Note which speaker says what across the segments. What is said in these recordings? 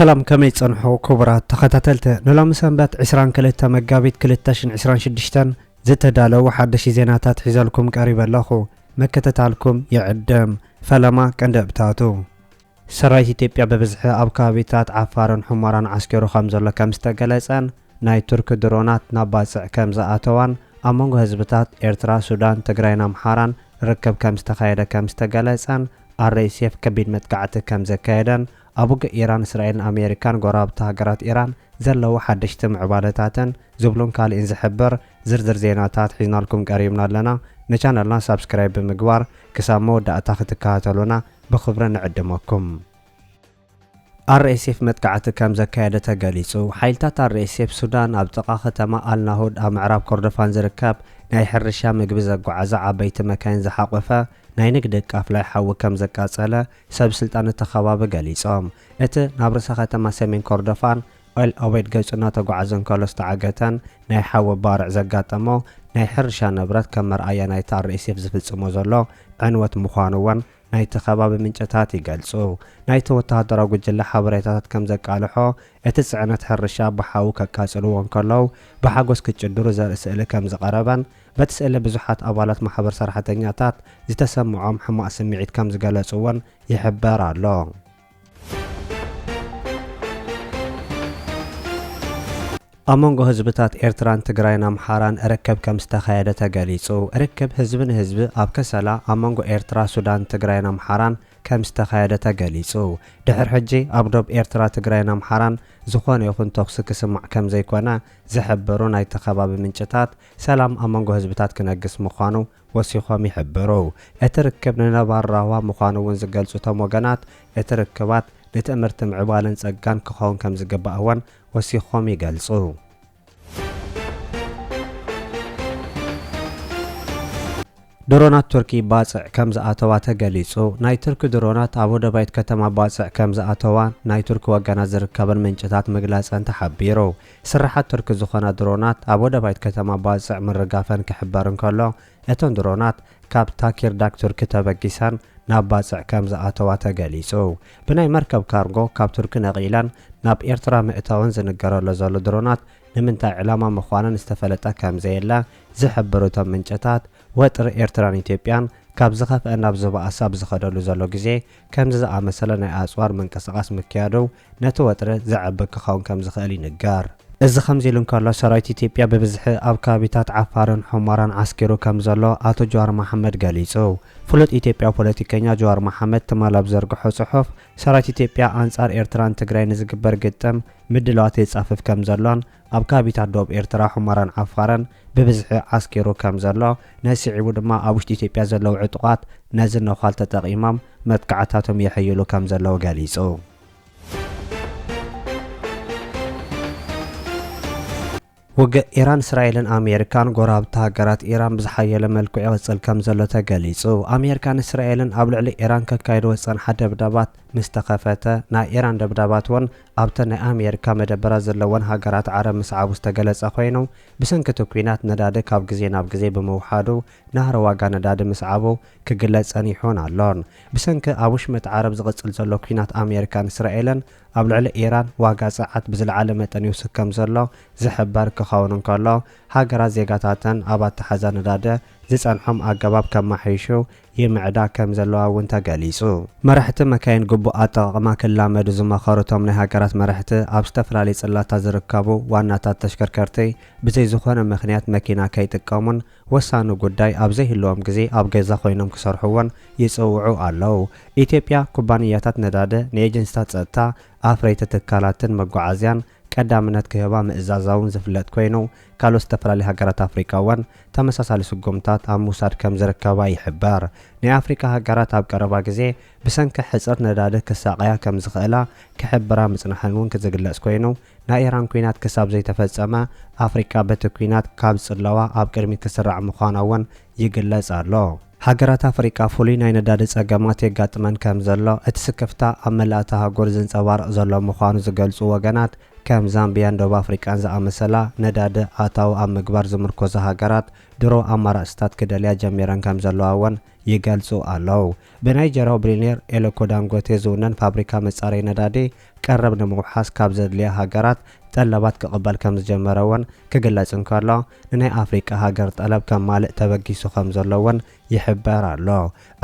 Speaker 1: سلام كمي تصنحو كبرات تخاتلت نلام سنبات 22 مقابيت 2026 زتدالو حدشي زيناتات حزالكم قريبا لخو مكتتالكم يعدم فلما كندبتاتو سرايت ኢትዮጵያ በብዝሕ ኣብ ከባቢታት ዓፋርን ሕማራን ዓስከሩ ከም ዘሎ ከም ዝተገለጸን ናይ ቱርክ ድሮናት ናብ ባጽዕ ከም ዝኣተዋን ኣብ መንጎ ህዝብታት ኤርትራ፣ ሱዳን፣ ትግራይን ኣምሓራን ርክብ ከም ዝተኻየደ ከም ዝተገለጸን RSF ከቢድ መጥቃዕቲ ከም ዘካየደን ኣብ ውግእ ኢራን፣ እስራኤልን ኣሜሪካን ጎራብቲ ሃገራት ኢራን ዘለዉ ሓደሽቲ ምዕባለታትን ዝብሉን ካልእን ዝሕብር ዝርዝር ዜናታት ሒዝናልኩም ቀሪብና ኣለና። ንቻነልና ሳብስክራይብ ብምግባር ክሳብ መወዳእታ ክትከታተሉና بخبرة نعدمكم. RSF متقعت كم زكاية تجليسو حيلتات RSF سودان أبتقى ختما النهود أم عرب كردفان زركاب ناي حرشا مقبزة قعزة عبيت مكان زحقفة ناي نقدك أفلاي حو كم زكاة سالة سب سلطان التخواب جليسام إت نابرسا ختما سمين كردفان أويد جيسونا تقعزن كولوس تعاقتان ناي حو بارع زكاتمو ناي حرشا نبرات كمر آيا ناي RSF زفلس موزولو عنوة مخانوان ናይ ተኸባቢ ምንጭታት ይገልጹ ናይ ተወታደራዊ ጉጅለ ሓበሬታታት ከም ዘቃልሖ እቲ ጽዕነት ሕርሻ ብሓዊ ከቃጽልዎን ከለዉ ብሓጎስ ክጭድሩ ዘርኢ ስእሊ ከም ዝቐረበን በቲ ስእሊ ብዙሓት ኣባላት ማሕበር ሰራሕተኛታት ዝተሰምዖም ሕማቕ ስምዒት ከም ዝገለጹዎን ይሕበር ኣሎ። ኣመንጎ ህዝብታት ኤርትራን ትግራይን ኣምሓራን ርክብ ከም ዝተኻየደ ተገሊጹ ርክብ ህዝቢ ንህዝቢ ኣብ ከሰላ ኣመንጎ ኤርትራ፣ ሱዳን፣ ትግራይን ኣምሓራን ከም ዝተኻየደ ተገሊጹ ድሕሪ ሕጂ ኣብ ዶብ ኤርትራ፣ ትግራይን ኣምሓራን ዝኾነ ይኹን ተኽሲ ክስማዕ ከም ዘይኮነ ዝሕብሩ ናይ ተኸባቢ ምንጭታት ሰላም ኣመንጎ ህዝብታት ክነግስ ምዃኑ ወሲኾም ይሕብሩ። እቲ ርክብ ንነባር ራህዋ ምዃኑ እውን ዝገልጹ እቶም ወገናት እቲ ርክባት ንትእምርቲ ምዕባልን ጸጋን ክኸውን ከም ዝግባእ እውን ወሲኾም ይገልጹ። ድሮናት ቱርኪ ባጽዕ ከም ዝኣተዋ ተገሊጹ ናይ ቱርኪ ድሮናት ኣብ ወደባይት ከተማ ባጽዕ ከም ዝኣተዋ ናይ ቱርኪ ወገናት ዝርከበን ምንጭታት ምግላጸን ተሓቢሩ። ስራሓት ቱርኪ ዝኾነ ድሮናት ኣብ ወደባይት ከተማ ባጽዕ ምርጋፈን ክሕበርን ከሎ እቶን ድሮናት ካብ ታኪርዳክ ቱርኪ ተበጊሰን ናብ ባጽዕ ከም ዝኣተዋ ተገሊጹ። ብናይ መርከብ ካርጎ ካብ ቱርኪ ነቒላን ናብ ኤርትራ ምእታውን ዝንገረሎ ዘሎ ድሮናት ንምንታይ ዕላማ ምዃነን ዝተፈለጠ ከም ዘየለ ዝሕብሩ እቶም ምንጭታት ወጥሪ ኤርትራን ኢትዮጵያን ካብ ዝኸፍአ ናብ ዝበኣሳ ብዝኸደሉ ዘሎ ግዜ ከምዚ ዝኣመሰለ ናይ ኣጽዋር ምንቅስቓስ ምክያዱ ነቲ ወጥሪ ዘዕቢ ክኸውን ከም ዝኽእል ይንገር። እዚ ከምዚ ኢሉ እንከሎ ሰራዊት ኢትዮጵያ ብብዝሒ ኣብ ከባቢታት ዓፋርን ሕማራን ዓስኪሩ ከም ዘሎ ኣቶ ጀዋር መሓመድ ገሊጹ። ፍሉጥ ኢትዮጵያዊ ፖለቲከኛ ጀዋር መሓመድ ትማል ኣብ ዘርግሖ ጽሑፍ ሰራዊት ኢትዮጵያ ኣንጻር ኤርትራን ትግራይን ዝግበር ግጥም ምድላዋት ይጻፍፍ ከም ዘሎን ኣብ ከባቢታት ዶብ ኤርትራ፣ ሕማራን ዓፋርን ብብዝሒ ዓስኪሩ ከም ዘሎ ነሲዒቡ ድማ ኣብ ውሽጢ ኢትዮጵያ ዘለዉ ዕጡቓት ነዚ ነዃል ተጠቒሞም መጥቃዕታቶም የሕይሉ ከም ዘለዉ ገሊጹ። ውግእ ኢራን፣ እስራኤልን ኣሜሪካን ጎራብቲ ሃገራት ኢራን ብዝሓየለ መልክዑ ይቕጽል ከም ዘሎ ተገሊጹ። ኣሜሪካን እስራኤልን ኣብ ልዕሊ ኢራን ከካይዶ ዝጸንሐ ደብዳባት ምስ ተኸፈተ ናይ ኢራን ደብዳባት እውን ኣብተን ናይ ኣሜሪካ መደበራት ዘለወን ሃገራት ዓረብ ምስዓቡ ዝተገለጸ ኮይኑ ብሰንኪ ኩናት ነዳዲ ካብ ግዜ ናብ ግዜ ብምውሓዱ ናህሪ ዋጋ ነዳዲ ምስዓቡ ክግለጽን ይሆን ኣሎን። ብሰንኪ ኣብ ውሽመት ዓረብ ዝቕጽል ዘሎ ኩናት ኣሜሪካን እስራኤልን ኣብ ልዕሊ ኢራን ዋጋ ጸዓት ብዝለዓለ መጠን ይውስኽ ከም ዘሎ ዝሕበር ክኸውን እንከሎ ሃገራት ዜጋታተን ኣብ ኣተሓዛ ነዳዲ ዝጸንሖም ኣገባብ ከማሓይሹ ይምዕዳ ከም ዘለዋ እውን ተገሊጹ። መራሕቲ መካይን ግቡእ ኣጠቓቕማ ክላመዱ ዝመኸሩቶም ናይ ሃገራት መራሕቲ ኣብ ዝተፈላለዩ ጽላታት ዝርከቡ ዋናታት ተሽከርከርቲ ብዘይ ዝኾነ ምኽንያት መኪና ከይጥቀሙን ወሳኒ ጉዳይ ኣብ ዘይህልዎም ግዜ ኣብ ገዛ ኮይኖም ክሰርሑ እውን ይጽውዑ ኣለዉ። ኢትዮጵያ ኩባንያታት ነዳዲ ንኤጀንሲታት ጸጥታ ኣፍረይቲ ትካላትን መጓዓዝያን ቀዳምነት ክህባ ምእዛዛውን ዝፍለጥ ኮይኑ ካልኦት ዝተፈላለዩ ሃገራት ኣፍሪካ እውን ተመሳሳሊ ስጉምታት ኣብ ምውሳድ ከም ዝርከባ ይሕበር። ናይ ኣፍሪካ ሃገራት ኣብ ቀረባ ግዜ ብሰንኪ ሕፅረት ነዳዲ ክሳቐያ ከም ዝኽእላ ክሕብራ ምጽናሐን እውን ክዝግለጽ ኮይኑ ናይ ኢራን ኩናት ክሳብ ዘይተፈጸመ ኣፍሪካ በቲ ኩናት ካብ ጽለዋ ኣብ ቅድሚት ክስራዕ ምዃና እውን ይግለጽ ኣሎ። ሃገራት ኣፍሪካ ፍሉይ ናይ ነዳዲ ጸገማት የጋጥመን ከም ዘሎ እቲ ስክፍታ ኣብ መላእቲ ሃገር ዝንጸባርቕ ዘሎ ምዃኑ ዝገልጹ ወገናት ከም ዛምቢያን ደቡብ ኣፍሪቃን ዝኣመሰላ ነዳዲ ኣታዊ ኣብ ምግባር ዝምርኮዛ ሃገራት ድሮ ኣማራጭታት ክደልያ ጀሚረን ከም ዘለዋውን ይገልጹ ኣለው። ብናይጀርያው ቢልዮነር ኤሊኮ ዳንጎቴ ዝውነን ፋብሪካ መጻረይ ነዳዲ ቀረብ ንምውሓስ ካብ ዘድልያ ሃገራት ጠለባት ክቕበል ከም ዝጀመረውን ክግለጽ እንከሎ ንናይ ኣፍሪቃ ሃገር ጠለብ ከም ማልእ ተበጊሱ ከም ዘለውን ይሕበር ኣሎ።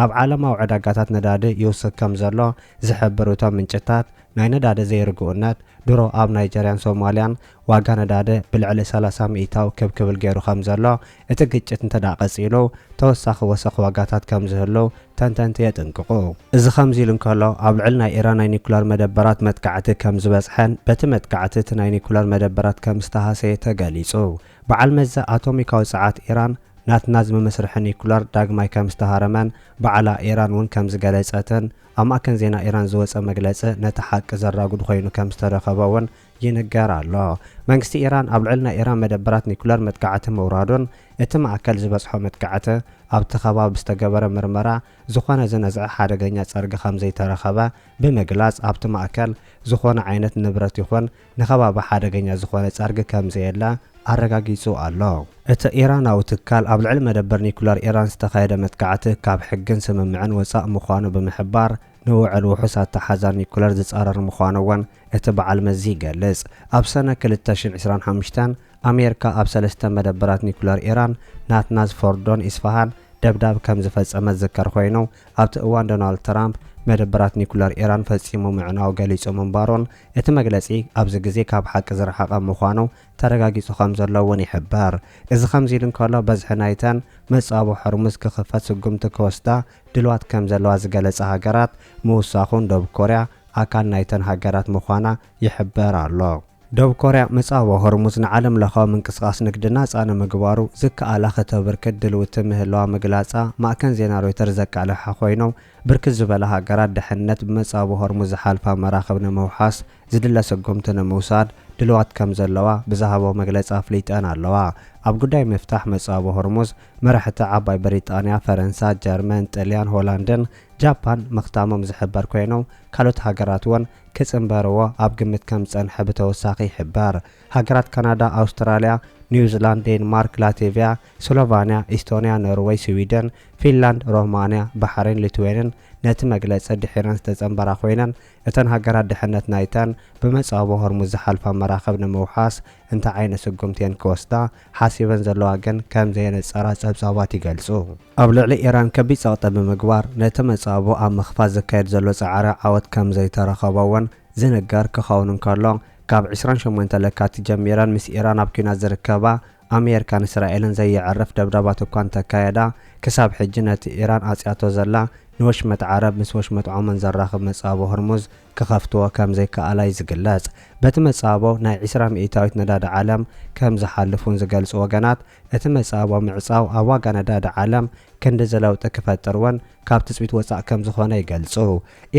Speaker 1: ኣብ ዓለማዊ ዕዳጋታት ነዳዲ ይውስኽ ከም ዘሎ ዝሕብሩ እቶም ምንጭታት ናይ ነዳዲ ዘይርግኡነት ድሮ ኣብ ናይጀርያን ሶማልያን ዋጋ ነዳዲ ብልዕሊ 30 ሚእታው ክብል ገይሩ ከም ዘሎ እቲ ግጭት እንተዳቐፂሉ ተወሳኺ ወሰኽ ዋጋታት ከም ዝህሉ ተንተንቲ የጥንቅቑ። እዚ ከምዚ ኢሉ እንከሎ ኣብ ልዕሊ ናይ ኢራን ናይ ኒኩለር መደበራት መጥቃዕቲ ከም ዝበፅሐን በቲ መጥቃዕቲ እቲ ናይ ኒኩለር መደበራት ከም ዝተሃሰየ ተገሊጹ። በዓል መዘ ኣቶሚካዊ ፀዓት ኢራን ናትና ዝመመስርሒ ኒኩለር ዳግማይ ከም ዝተሃረመን በዓላ ኢራን እውን ከም ዝገለጸትን ኣብ ማእከን ዜና ኢራን ዝወፀ መግለፂ ነቲ ሓቂ ዘራጉድ ኮይኑ ከም ዝተረኸበ እውን ይንገር ኣሎ። መንግስቲ ኢራን ኣብ ልዕሊ ናይ ኢራን መደበራት ኒኩለር መጥቃዕቲ ምውራዱን እቲ ማእከል ዝበፅሖ መጥቃዕቲ ኣብቲ ከባቢ ዝተገበረ ምርመራ ዝኾነ ዝነዝዐ ሓደገኛ ፀርጊ ከም ዘይተረኸበ ብምግላጽ ኣብቲ ማእከል ዝኾነ ዓይነት ንብረት ይኹን ንኸባቢ ሓደገኛ ዝኾነ ፀርጊ ከም ዘየለ ኣረጋጊጹ ኣሎ። እቲ ኢራናዊ ትካል ኣብ ልዕሊ መደበር ኒኩለር ኢራን ዝተኻየደ መጥቃዕቲ ካብ ሕግን ስምምዕን ወፃእ ምዃኑ ብምሕባር ንውዕል ውሑስ ኣተሓዛር ኒኩለር ዝጻረር ምዃኑ እውን እቲ በዓል መዚ ይገልጽ። ኣብ ሰነ 2025 ኣሜሪካ ኣብ 3 መደበራት ኒኩለር ኢራን ናትናዝ፣ ፎርዶን ኢስፋሃን ደብዳብ ከም ዝፈጸመት ዝከር ኮይኑ ኣብቲ እዋን ዶናልድ ትራምፕ መደበራት ኒኩለር ኢራን ፈጺሙ ምዕናው ገሊጹ ምንባሮን እቲ መግለጺ ኣብዚ ግዜ ካብ ሓቂ ዝረሓቐ ምዃኑ ተረጋጊጹ ከም ዘሎ እውን ይሕበር። እዚ ከምዚ ኢሉ እንከሎ በዝሒ ናይተን መጻቦ ሕርሙዝ ክኽፈት ስጉምቲ ክወስዳ ድልዋት ከም ዘለዋ ዝገለጸ ሃገራት ምውሳኹን ደቡብ ኮርያ ኣካል ናይተን ሃገራት ምዃና ይሕበር ኣሎ። ደቡብ ኮርያ መጻቦ ሕርሙዝ ንዓለም ለኻዊ ምንቅስቓስ ንግድና ጻነ ምግባሩ ዝከኣላ ከተብርክት ድልውቲ ምህላዋ ምግላጻ ማእከን ዜና ሮይተር ዘቃልሐ ኮይኑ ብርክት ዝበለ ሃገራት ድሕነት ብመጻቦ ሕርሙዝ ዝሓልፋ መራኸብ ንምውሓስ ዝድለ ስጉምቲ ንምውሳድ ድልዋት ከም ዘለዋ ብዛሃቦ መግለጺ ኣፍሊጠን ኣለዋ። ኣብ ጉዳይ ምፍታሕ መጻቦ ሕርሙዝ መራሕቲ ዓባይ ብሪጣንያ፣ ፈረንሳ፣ ጀርመን፣ ጣልያን፣ ሆላንድን ጃፓን ምኽታሞም ዝሕበር ኮይኖም ካልኦት ሃገራት እውን ክጽንበርዎ ኣብ ግምት ከም ዝጸንሐ ብተወሳኺ ይሕበር። ሃገራት ካናዳ፣ ኣውስትራልያ፣ ኒውዚላንድ፣ ዴንማርክ፣ ላትቪያ፣ ስሎቫንያ፣ ኢስቶንያ፣ ኖርዌይ፣ ስዊድን፣ ፊንላንድ፣ ሮማንያ፣ ባሕሬን፣ ሊትዌንን ነቲ መግለጺ ድሒረን ዝተጸንበራ ኮይነን እተን ሃገራት ድሕነት ናይተን ብመጻቦ ሕርሙዝ ዝሓልፋ መራኸብ ንምውሓስ እንታይ ዓይነት ስጉምትን ክወስዳ ሓሲበን ዘለዋ ግን ከም ዘየነጸራ ጸብጻባት ይገልጹ። ኣብ ልዕሊ ኢራን ከቢድ ጸቕጢ ብምግባር ነቲ መጻቦ ኣብ ምኽፋት ዝካየድ ዘሎ ጻዕሪ ዓወት ከም ዘይተረኸቦ እውን ዝንገር ክኸውን እንከሎ ካብ 28 ለካቲት ጀሚረን ምስ ኢራን ኣብ ኩናት ዝርከባ ኣሜሪካን እስራኤልን ዘየዕርፍ ደብዳባት እኳ እንተካየዳ ክሳብ ሕጂ ነቲ ኢራን ኣጽያቶ ዘላ ንወሽመጥ ዓረብ ምስ ወሽመጥ ዖመን ዘራኽብ መጻቦ ሕርሙዝ ክኸፍትዎ ከም ዘይከኣላ ዝግለጽ። በቲ መጻቦ ናይ 20 ሚእታዊት ነዳዲ ዓለም ከም ዝሓልፉን ዝገልጹ ወገናት እቲ መጻቦ ምዕጻው ኣብ ዋጋ ነዳዲ ዓለም ክንዲ ዘለውጢ ክፈጥር እውን ካብ ትጽቢት ወጻእ ከም ዝኾነ ይገልጹ።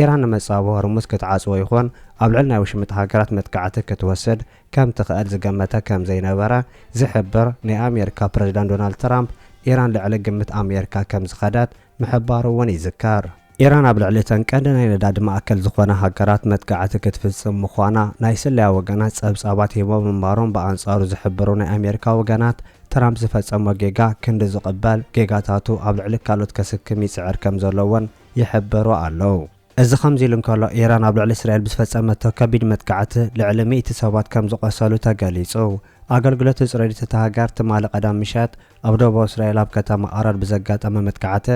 Speaker 1: ኢራን ንመጻቦ ሕርሙዝ ክትዓጽዎ ይኹን ኣብ ልዕሊ ናይ ውሽምጥ ሃገራት መጥቃዕቲ ክትወስድ ከም ትኽእል ዝገመተ ከም ዘይነበረ ዝሕብር ናይ ኣሜሪካ ፕረዚዳንት ዶናልድ ትራምፕ ኢራን ልዕሊ ግምት ኣሜሪካ ከም ዝኸደት ምሕባሩ እውን ይዝከር። ኢራን ኣብ ልዕሊ እተን ቀንዲ ናይ ነዳዲ ማእከል ዝኾነ ሃገራት መጥቃዕቲ ክትፍጽም ምዃና ናይ ስለያ ወገናት ጸብጻባት ሂቦም ምንባሮም ብኣንጻሩ ዝሕብሩ ናይ ኣሜሪካ ወገናት ትራምፕ ዝፈጸሞ ጌጋ ክንዲ ዝቕበል ጌጋታቱ ኣብ ልዕሊ ካልኦት ከስክም ይጽዕር ከም ዘለዎን ይሕብሩ ኣለዉ። እዚ ከምዚ ኢሉ እንከሎ ኢራን ኣብ ልዕሊ እስራኤል ብዝፈጸመቶ ከቢድ መጥቃዕቲ ልዕሊ 100 ሰባት ከም ዝቆሰሉ ተገሊጹ። ኣገልግሎት ጽሬት እታ ሃገር ትማሊ ቀዳም ምሸት ኣብ ደቡብ እስራኤል ኣብ ከተማ ኣራድ ብዘጋጠመ መጥቃዕቲ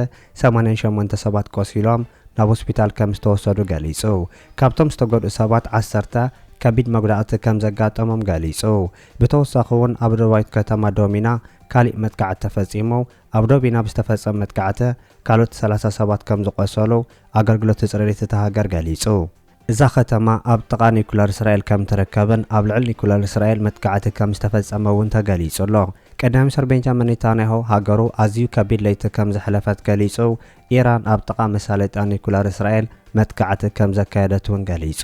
Speaker 1: 88 ሰባት ቆሲሎም ናብ ሆስፒታል ከም ዝተወሰዱ ገሊጹ። ካብቶም ዝተጎድኡ ሰባት 10 ከቢድ መጉዳእቲ ከም ዘጋጠሞም ገሊጹ። ብተወሳኺ እውን ኣብ ደቡባዊት ከተማ ዶሚና ካሊእ መጥቃዕቲ ተፈጺሙ ኣብ ዶሚና ብዝተፈጸመ መጥቃዕቲ ካልኦት 30 ሰባት ከም ዝቆሰሉ ኣገልግሎት ጽሬት እታ ሃገር ገሊጹ። እዛ ከተማ ኣብ ጥቓ ኒኩለር እስራኤል ከም ትርከብን ኣብ ልዕሊ ኒኩለር እስራኤል መጥቃዕቲ ከም ዝተፈጸመ እውን ተገሊጹ ኣሎ። ቀዳሚ ሚኒስትር ቤንጃሚን ኔታንያሁ ሃገሩ ኣዝዩ ከቢድ ለይቲ ከም ዘሕለፈት ገሊጹ ኢራን ኣብ ጥቓ መሳለጥያ ኒኩለር እስራኤል መጥቃዕቲ ከም ዘካየደት እውን ገሊጹ።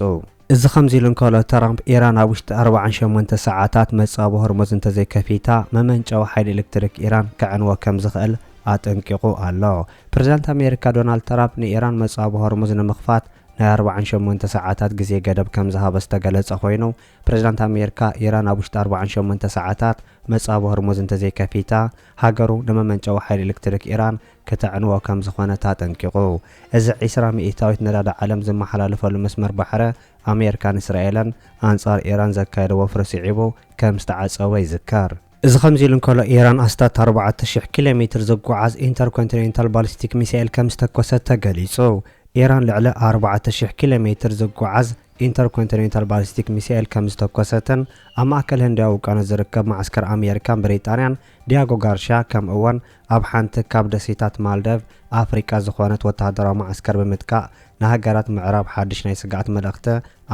Speaker 1: እዚ ከምዚ ኢሉ እንከሎ ትራምፕ ኢራን ኣብ ውሽጢ 48 ሰዓታት መጻቦ ሕርሙዝ እንተዘይከፊታ መመንጨዊ ሓይሊ ኤሌክትሪክ ኢራን ክዕንዎ ከም ዝኽእል ኣጠንቂቑ ኣሎ። ፕረዚዳንት ኣሜሪካ ዶናልድ ትራምፕ ንኢራን መጻቦ ሕርሙዝ ንምኽፋት ናይ 48 ሰዓታት ግዜ ገደብ ከም ዝሃበ ዝተገለጸ ኮይኑ ፕረዚዳንት ኣሜሪካ ኢራን ኣብ ውሽጢ 48 ሰዓታት መጻብ ሆርሙዝ እንተዘይከፊታ ሃገሩ ንመመንጨዊ ሓይሊ ኤሌክትሪክ ኢራን ከተዕንዎ ከም ዝኾነ ተጠንቂቑ። እዚ 20 ሚእታዊት ነዳዲ ዓለም ዝመሓላለፈሉ መስመር ባሕሪ ኣሜሪካን እስራኤልን ኣንጻር ኢራን ዘካየደዎ ወፍሪ ስዒቡ ከም ዝተዓጸወ ይዝከር። እዚ ከምዚ ኢሉ እንከሎ ኢራን ኣስታት 4000 ኪሎ ሜትር ዝጓዓዝ ኢንተርኮንቲኔንታል ባሊስቲክ ሚሳኤል ከም ዝተኮሰት ተገሊጹ። ኢራን ልዕሊ 4000 ኪሎ ሜትር ዝጓዓዝ ኢንተርኮንቲኔንታል ባሊስቲክ ሚሳኤል ከም ዝተኮሰትን ኣብ ማእከል ህንዳዊ ውቅያኖስ ዝርከብ ማዕስከር ኣሜሪካን ብሪጣንያን ዲያጎ ጋርሻ ከም እውን ኣብ ሓንቲ ካብ ደሴታት ማልደቭ ኣፍሪቃ ዝኾነት ወተሃደራዊ ማዕስከር ብምጥቃዕ ንሃገራት ምዕራብ ሓድሽ ናይ ስጋኣት መልእኽቲ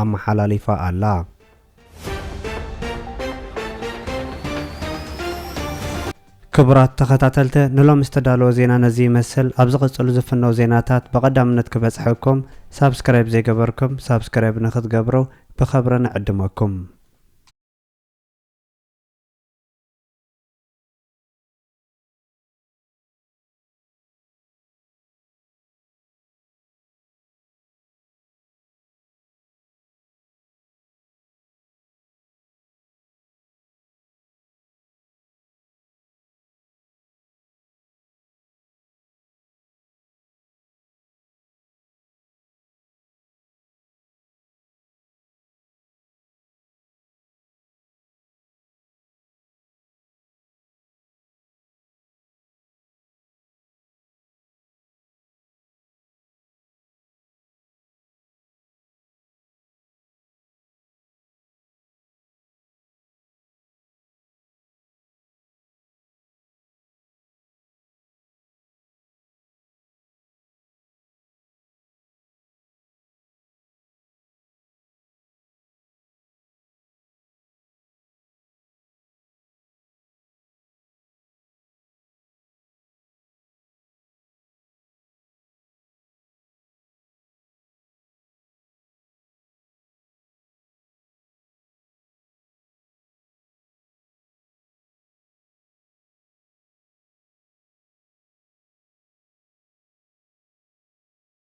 Speaker 1: ኣመሓላሊፋ ኣላ። ክቡራት ተኸታተልቲ ንሎም ዝተዳለወ ዜና ነዚ ይመስል። ኣብ ዝቕፅሉ ዝፍነው ዜናታት ብቐዳምነት ክበጽሐኩም ሳብስክራይብ ዘይገበርኩም ሳብስክራይብ ንኽትገብሩ ብኸብሪ ንዕድመኩም።